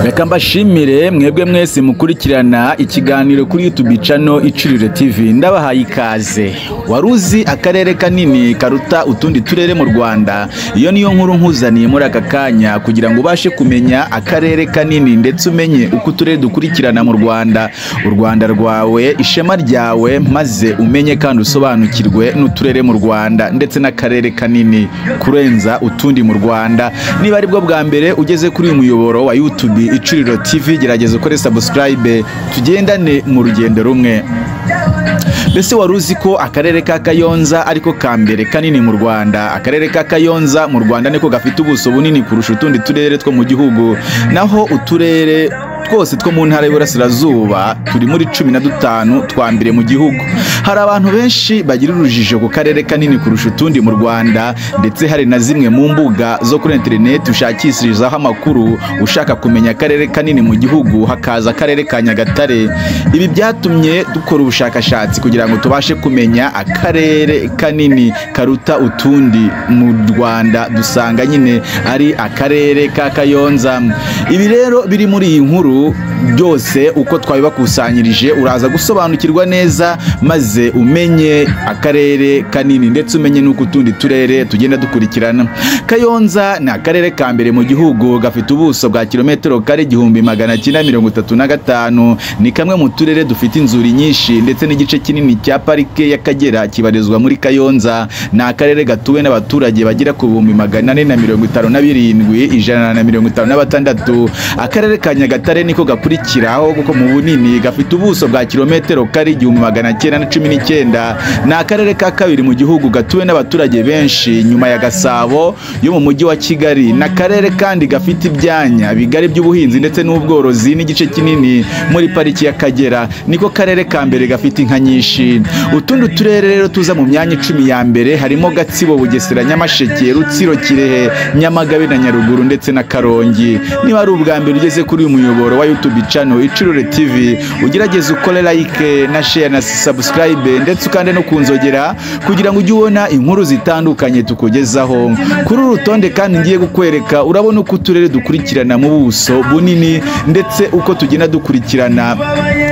Reka mbashimire mwebwe mwese mukurikirana ikiganiro kuri YouTube channel Icuriro TV. Ndabahaye ikaze. Waruzi akarere kanini karuta utundi turere mu Rwanda. Iyo niyo nkuru nkuzaniye muri aka kanya kugira ngo ubashe kumenya akarere kanini ndetse umenye uko uturere dukurikirana mu Rwanda. U Rwanda rwawe, ishema ryawe, maze umenye kandi usobanukirwe n'uturere mu Rwanda ndetse n'akarere kanini kurenza utundi mu Rwanda. Niba ari bwo bwa mbere ugeze kuri uyu muyoboro wa YouTube Icuriro TV, gerageza ukore subscribe tugendane mu rugendo rumwe. Bese waruzi ko akarere ka Kayonza ariko kambere kanini mu Rwanda. Akarere ka Kayonza mu Rwanda niko gafite ubuso bunini kurusha utundi turere two mu gihugu, naho uturere twose two mu ntara y'Iburasirazuba turi muri 15 twambere mu gihugu. Hari abantu benshi bagira urujijo ku karere kanini kurusha utundi mu Rwanda, ndetse hari na zimwe mu mbuga zo kuri internet ushakishirizaho amakuru ushaka kumenya akarere kanini mu gihugu, hakaza akarere ka Nyagatare. Ibi byatumye dukora ubushakashatsi kugira ngo tubashe kumenya akarere kanini karuta utundi mu Rwanda, dusanga nyine ari akarere ka Kayonza. Ibi rero biri muri iyi nkuru byose uko twabibakusanyirije uraza gusobanukirwa neza, maze umenye akarere kanini ndetse umenye nuko utundi turere tugenda dukurikirana. Kayonza ni akarere ka mbere mu gihugu, gafite ubuso bwa kilometero kare 1935. Ni kamwe mu turere dufite inzuri nyinshi ndetse n'igice kinini cya parike y'Akagera kibarizwa muri Kayonza. Ni akarere gatuwe n'abaturage bagera ku 457,156. Akarere ka Nyagatare niko gakurikiraho kuko mu bunini gafite ubuso bwa kilometero kare 1919. Ni akarere ka kabiri mu gihugu gatuwe n'abaturage benshi nyuma ya Gasabo yo mu mujyi wa Kigali. Na karere kandi gafite ibyanya bigari by'ubuhinzi ndetse n'ubworozi n'igice kinini muri pariki y'Akagera. Niko karere ka mbere gafite inka nyinshi. Utundi turere rero tuza mu myanya 10 ya mbere harimo Gatsibo, Bugesera, Nyamasheke, Rutsiro, Kirehe, Nyamagabe na Nyaruguru ndetse na Karongi. Niba ari ubwa mbere ugeze kuri uyu muyoboro wa YouTube channel Icuriro TV, ugerageze ukore like na share na subscribe ndetse ukande no kunzogera kugira ngo ujye ubona inkuru zitandukanye tukugezaho. Kuri urutonde kandi ngiye gukwereka urabona uko uturere dukurikirana mu buso bunini ndetse uko tugenda dukurikirana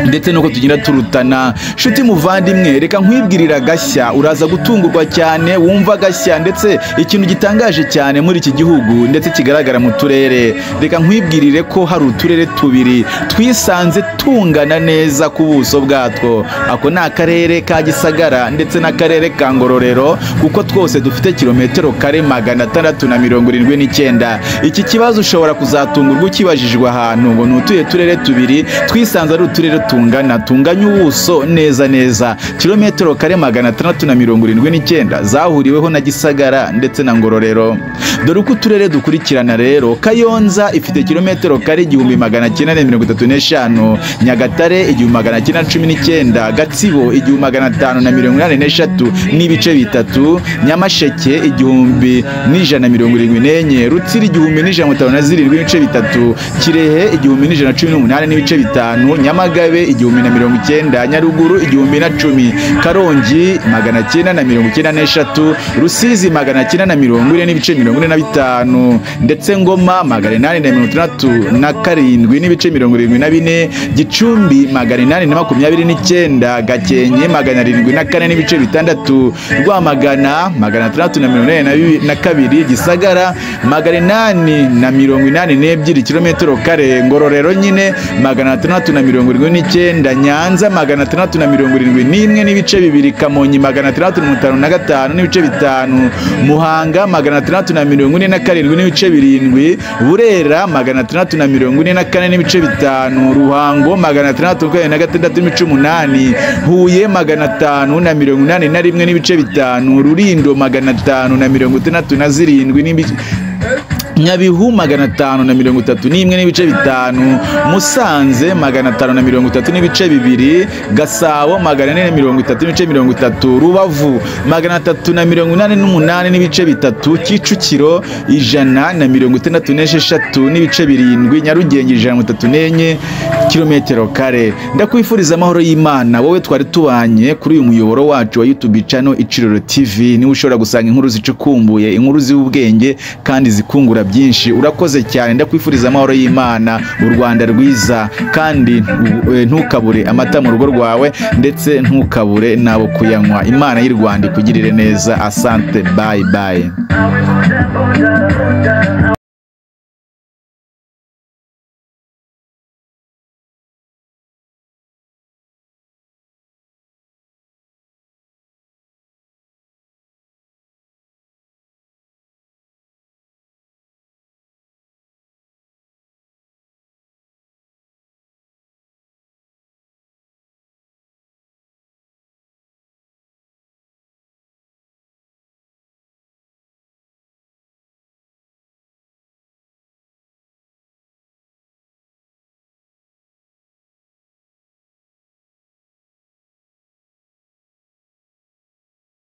ndetse nuko tugenda turutana. Shuti muvandimwe, reka nkwibwirira gashya uraza gutungurwa cyane, wumva gashya ndetse ikintu gitangaje cyane muri iki gihugu ndetse kigaragara mu turere. Reka nkwibwirire ko hari uturere tubiri twisanze tungana neza ku buso bwatwo. Ako ni akarere ka Gisagara ndetse n'akarere ka Ngororero, kuko twose dufite kilometero kare 679. Iki kibazo ushobora kuzatungurwa ukibajijwe ahantu ngo nutuye turere tubiri twisanze ari uturere tunganya ubuso neza. Kilometero kare 679 zahuriweho na Gisagara ndetse na Ngororero. Dore uko uturere dukurikirana rero: Kayonza ifite kilometero kare 1935, Nyagatare 1919, Gatsibo 1583 n'ibice bitatu, Nyamasheke 1174, Rutsiro 1157 n'ibice bitatu, Kirehe 1118 n'ibice bitanu, Nyamagabe 1090, Nyaruguru 1010, Karongi 993, Rusizi 940 n'ibice 45, ndetse Ngoma 867 n'ibice 74, Gicumbi 829, Gakenke 704 n'ibice bitandatu, Rwamagana 682, Gisagara 882 kilometero kare, Ngororero nyine 679, Nyanza 671 n'ibice bibiri, Kamonyi 655 n'ibice bitanu, Muhanga 647 n'ibice birindwi, Burera 644 n'ibice bitanu, Ruhango 646 n'ibice 8, Huye 581 n'ibice bitanu, Rulindo 567 n'ibice, Nyabihu 531 n'ibice bitanu, Musanze 530 n'ibice bibiri, Gasabo 430 n'ibice 30, Rubavu 388 n'ibice bitatu, Kicukiro 166 n'ibice birindwi, Nyarugenge 134 kilometero kare. Ndakwifuriza amahoro y'Imana wowe twari tubanye kuri uyu muyoboro wacu wa YouTube channel Icuriro TV. Ni ushobora gusanga inkuru zicukumbuye, inkuru z'ubwenge kandi zikungura byinshi. Urakoze cyane, ndakwifuriza amahoro y'Imana, u Rwanda rwiza, kandi ntukabure amata mu rugo rwawe ndetse ntukabure nabo kuyanywa. Imana y'u Rwanda ikugirire neza. Asante, bye bye.